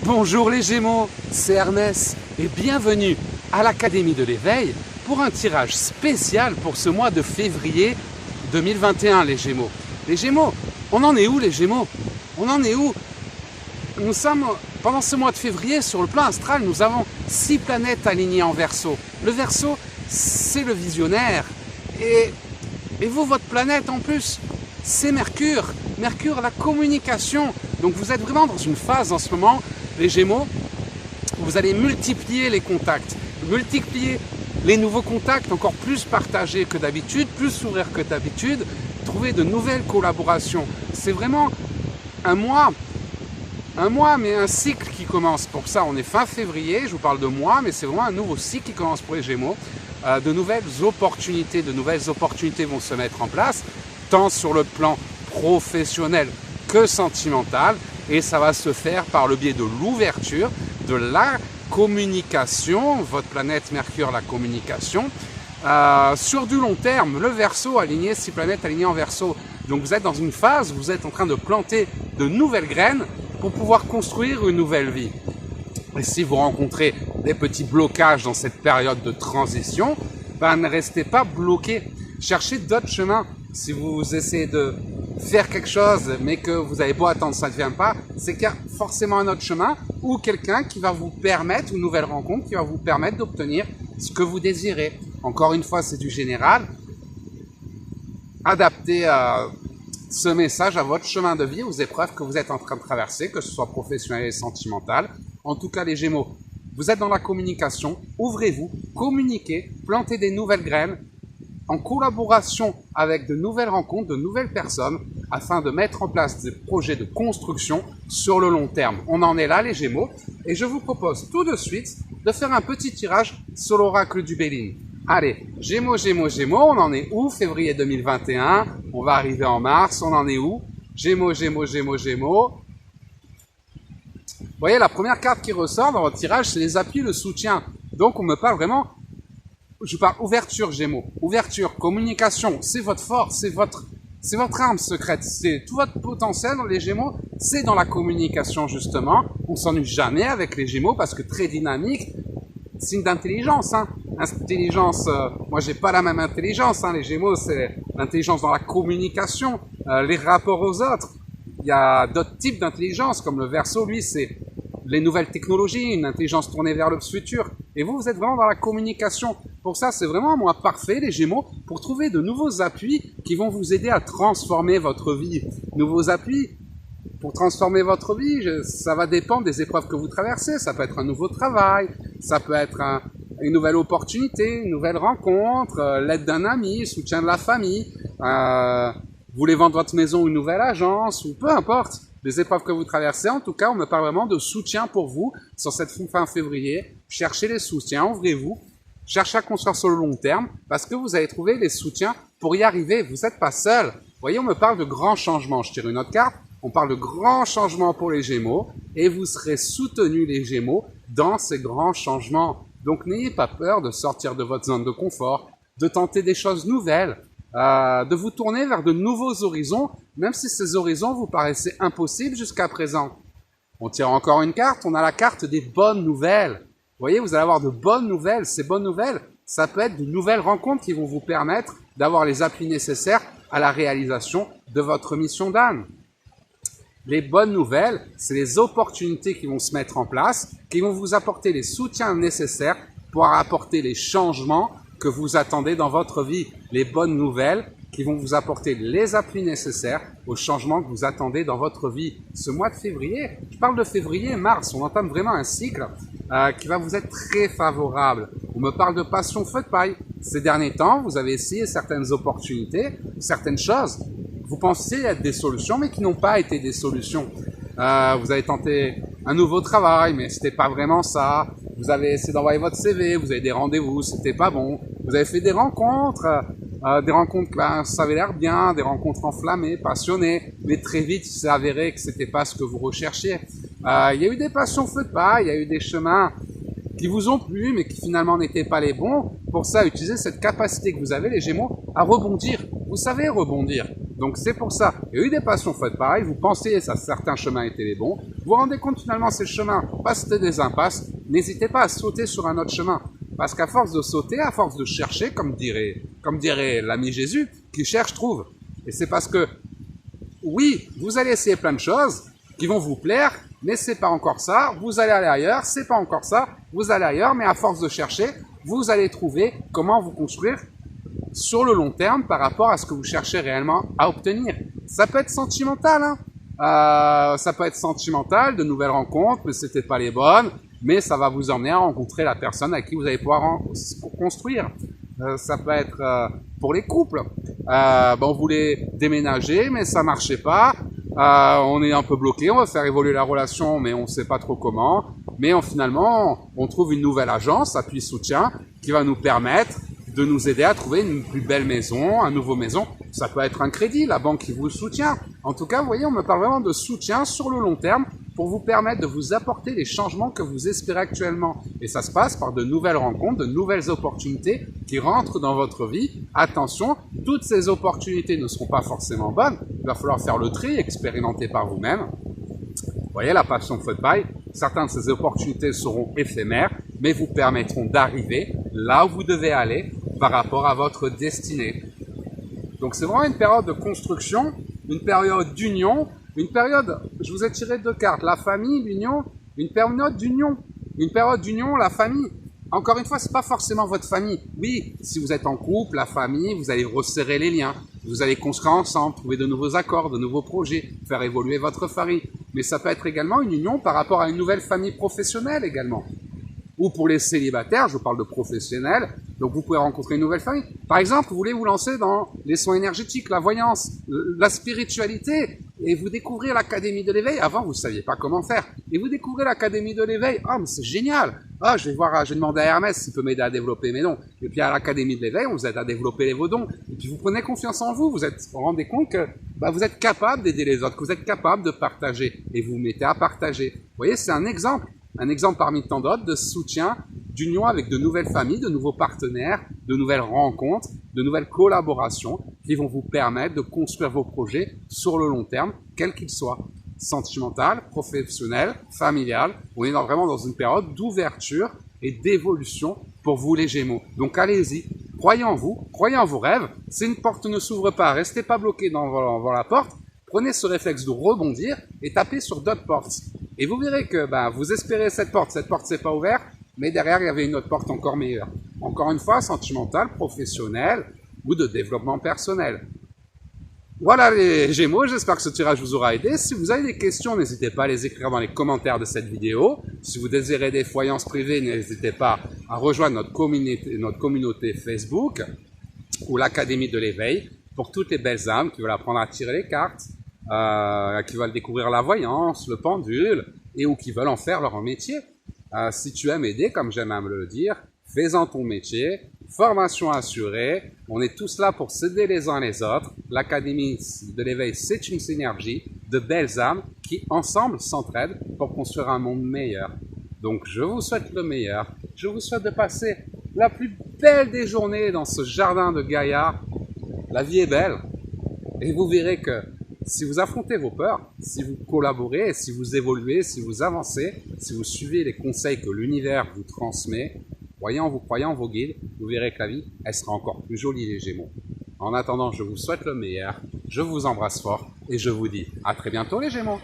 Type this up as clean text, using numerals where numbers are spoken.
Bonjour les Gémeaux, c'est Ernest et bienvenue à l'Académie de l'éveil pour un tirage spécial pour ce mois de février 2021 les Gémeaux. Les Gémeaux, on en est où les Gémeaux? On en est où? Nous sommes, pendant ce mois de février, sur le plan astral, nous avons 6 planètes alignées en Verseau. Le Verseau, c'est le visionnaire. Et vous, votre planète en plus, c'est Mercure. Mercure, la communication. Donc vous êtes vraiment dans une phase en ce moment, les Gémeaux, où vous allez multiplier les contacts, multiplier les nouveaux contacts, encore plus partagés que d'habitude, plus s'ouvrir que d'habitude, trouver de nouvelles collaborations. C'est vraiment un mois, mais un cycle qui commence. Pour ça, on est fin février, je vous parle de mois, mais c'est vraiment un nouveau cycle qui commence pour les Gémeaux. De nouvelles opportunités vont se mettre en place, tant sur le plan professionnel que sentimental, et ça va se faire par le biais de l'ouverture, de la communication, votre planète Mercure, la communication, sur du long terme, le Verseau aligné, 6 planètes alignées en Verseau. Donc vous êtes dans une phase où vous êtes en train de planter de nouvelles graines pour pouvoir construire une nouvelle vie. Et si vous rencontrez des petits blocages dans cette période de transition, ne restez pas bloqué. Cherchez d'autres chemins. Si vous essayez de faire quelque chose, mais que vous avez beau attendre, ça ne vient pas, c'est qu'il y a forcément un autre chemin ou quelqu'un qui va vous permettre, une nouvelle rencontre qui va vous permettre d'obtenir ce que vous désirez. Encore une fois, c'est du général. Adaptez ce message à votre chemin de vie, aux épreuves que vous êtes en train de traverser, que ce soit professionnel et sentimental. En tout cas, les Gémeaux, vous êtes dans la communication, ouvrez-vous, communiquez, plantez des nouvelles graines, en collaboration avec de nouvelles rencontres, de nouvelles personnes, afin de mettre en place des projets de construction sur le long terme. On en est là, les Gémeaux, et je vous propose tout de suite de faire un petit tirage sur l'oracle du Béline. Allez, Gémeaux, Gémeaux, Gémeaux, on en est où? Février 2021, on va arriver en mars, on en est où? Gémeaux, Gémeaux, Gémeaux, Gémeaux. Vous voyez, la première carte qui ressort dans votre tirage, c'est les appuis, le soutien. Donc, on me parle vraiment... Je parle ouverture, Gémeaux. Ouverture, communication, c'est votre force, c'est votre arme secrète. C'est tout votre potentiel dans les Gémeaux, c'est dans la communication, justement. On s'ennuie jamais avec les Gémeaux parce que très dynamique, signe d'intelligence. Intelligence, moi j'ai pas la même intelligence. Les Gémeaux, c'est l'intelligence dans la communication, les rapports aux autres. Il y a d'autres types d'intelligence, comme le Verseau, lui, c'est les nouvelles technologies, une intelligence tournée vers le futur. Et vous êtes vraiment dans la communication. Pour ça, c'est vraiment un mois parfait, les Gémeaux, pour trouver de nouveaux appuis qui vont vous aider à transformer votre vie. Nouveaux appuis pour transformer votre vie, ça va dépendre des épreuves que vous traversez. Ça peut être un nouveau travail, ça peut être une nouvelle opportunité, une nouvelle rencontre, l'aide d'un ami, le soutien de la famille, vous voulez vendre votre maison ou une nouvelle agence, ou peu importe les épreuves que vous traversez. En tout cas, on me parle vraiment de soutien pour vous sur cette fin février. Cherchez les soutiens, ouvrez-vous, cherchez à construire sur le long terme, parce que vous allez trouver les soutiens pour y arriver. Vous n'êtes pas seul. Vous voyez, on me parle de grands changements. Je tire une autre carte. On parle de grands changements pour les Gémeaux, et vous serez soutenus, les Gémeaux, dans ces grands changements. Donc, n'ayez pas peur de sortir de votre zone de confort, de tenter des choses nouvelles, de vous tourner vers de nouveaux horizons, même si ces horizons vous paraissaient impossibles jusqu'à présent. On tire encore une carte, on a la carte des bonnes nouvelles. Vous voyez, vous allez avoir de bonnes nouvelles. Ces bonnes nouvelles, ça peut être de nouvelles rencontres qui vont vous permettre d'avoir les appuis nécessaires à la réalisation de votre mission d'âme. Les bonnes nouvelles, c'est les opportunités qui vont se mettre en place, qui vont vous apporter les soutiens nécessaires pour apporter les changements que vous attendez dans votre vie. Les bonnes nouvelles qui vont vous apporter les appuis nécessaires aux changements que vous attendez dans votre vie. Ce mois de février, je parle de février, mars, on entame vraiment un cycle qui va vous être très favorable. On me parle de passion feu de paille. Ces derniers temps, vous avez essayé certaines opportunités, certaines choses. Vous pensiez être des solutions, mais qui n'ont pas été des solutions. Vous avez tenté un nouveau travail, mais c'était pas vraiment ça. Vous avez essayé d'envoyer votre CV, vous avez des rendez-vous, c'était pas bon. Vous avez fait des rencontres ça avait l'air bien, des rencontres enflammées, passionnées, mais très vite, il s'est avéré que c'était pas ce que vous recherchiez. Il y a eu des passions feu de paille, il y a eu des chemins qui vous ont plu, mais qui finalement n'étaient pas les bons. Pour ça, utilisez cette capacité que vous avez, les Gémeaux, à rebondir. Vous savez rebondir. Donc c'est pour ça, il y a eu des passions faites pareil, vous pensiez que certains chemins étaient les bons, vous vous rendez compte finalement ces chemins, c'était des impasses, n'hésitez pas à sauter sur un autre chemin. Parce qu'à force de sauter, à force de chercher, comme dirait l'ami Jésus, qui cherche trouve. Et c'est parce que, oui, vous allez essayer plein de choses qui vont vous plaire, mais c'est pas encore ça, vous allez aller ailleurs, c'est pas encore ça, vous allez ailleurs, mais à force de chercher, vous allez trouver comment vous construire sur le long terme par rapport à ce que vous cherchez réellement à obtenir. Ça peut être sentimental, hein. Ça peut être sentimental, de nouvelles rencontres, mais c'était pas les bonnes, mais ça va vous emmener à rencontrer la personne avec qui vous allez pouvoir construire. Ça peut être pour les couples. On voulait déménager, mais ça marchait pas. On est un peu bloqué, on va faire évoluer la relation, mais on sait pas trop comment. Mais finalement, on trouve une nouvelle agence, Appui Soutien, qui va nous permettre de nous aider à trouver une plus belle maison, un nouveau maison. Ça peut être un crédit, la banque qui vous soutient. En tout cas, vous voyez, on me parle vraiment de soutien sur le long terme pour vous permettre de vous apporter les changements que vous espérez actuellement. Et ça se passe par de nouvelles rencontres, de nouvelles opportunités qui rentrent dans votre vie. Attention, toutes ces opportunités ne seront pas forcément bonnes. Il va falloir faire le tri, expérimenter par vous-même. Vous voyez, la passion football, certaines de ces opportunités seront éphémères, mais vous permettront d'arriver là où vous devez aller par rapport à votre destinée. Donc c'est vraiment une période de construction, une période d'union, une période, je vous ai tiré deux cartes, la famille, l'union, une période d'union. Une période d'union, la famille. Encore une fois, c'est pas forcément votre famille. Oui, si vous êtes en couple, la famille, vous allez resserrer les liens. Vous allez construire ensemble, trouver de nouveaux accords, de nouveaux projets, faire évoluer votre famille. Mais ça peut être également une union par rapport à une nouvelle famille professionnelle également. Ou pour les célibataires, je parle de professionnels, donc vous pouvez rencontrer une nouvelle famille. Par exemple, vous voulez vous lancer dans les soins énergétiques, la voyance, la spiritualité, et vous découvrez l'Académie de l'éveil. Avant, vous ne saviez pas comment faire. Et vous découvrez l'Académie de l'éveil. Ah, mais c'est génial. Ah, je vais demander à Hermès s'il peut m'aider à développer mes dons. Et puis à l'Académie de l'éveil, on vous aide à développer vos dons. Et puis vous prenez confiance en vous. Vous vous rendez compte que vous êtes capable d'aider les autres, que vous êtes capable de partager. Et vous vous mettez à partager. Vous voyez, c'est un exemple. Un exemple parmi tant d'autres de soutien, d'union avec de nouvelles familles, de nouveaux partenaires, de nouvelles rencontres, de nouvelles collaborations qui vont vous permettre de construire vos projets sur le long terme, quels qu'ils soient. Sentimental, professionnel, familial. On est vraiment dans une période d'ouverture et d'évolution pour vous les Gémeaux. Donc allez-y, croyez en vous, croyez en vos rêves. Si une porte ne s'ouvre pas, restez pas bloqué devant la porte. Prenez ce réflexe de rebondir et tapez sur d'autres portes. Et vous verrez que vous espérez cette porte s'est pas ouverte, mais derrière il y avait une autre porte encore meilleure. Encore une fois, sentimentale, professionnelle ou de développement personnel. Voilà les Gémeaux, j'espère que ce tirage vous aura aidé. Si vous avez des questions, n'hésitez pas à les écrire dans les commentaires de cette vidéo. Si vous désirez des voyances privées, n'hésitez pas à rejoindre notre communauté Facebook ou l'Académie de l'éveil pour toutes les belles âmes qui veulent apprendre à tirer les cartes, qui veulent découvrir la voyance, le pendule, et ou qui veulent en faire leur métier. Si tu aimes aider, comme j'aime à me le dire, fais-en ton métier, formation assurée, on est tous là pour s'aider les uns les autres. L'Académie de l'éveil, c'est une synergie de belles âmes qui, ensemble, s'entraident pour construire un monde meilleur. Donc, je vous souhaite le meilleur. Je vous souhaite de passer la plus belle des journées dans ce jardin de Gaïa. La vie est belle. Et vous verrez que si vous affrontez vos peurs, si vous collaborez, si vous évoluez, si vous avancez, si vous suivez les conseils que l'univers vous transmet, croyez en vous, croyez en vos guides, vous verrez que la vie, elle sera encore plus jolie les Gémeaux. En attendant, je vous souhaite le meilleur, je vous embrasse fort et je vous dis à très bientôt les Gémeaux.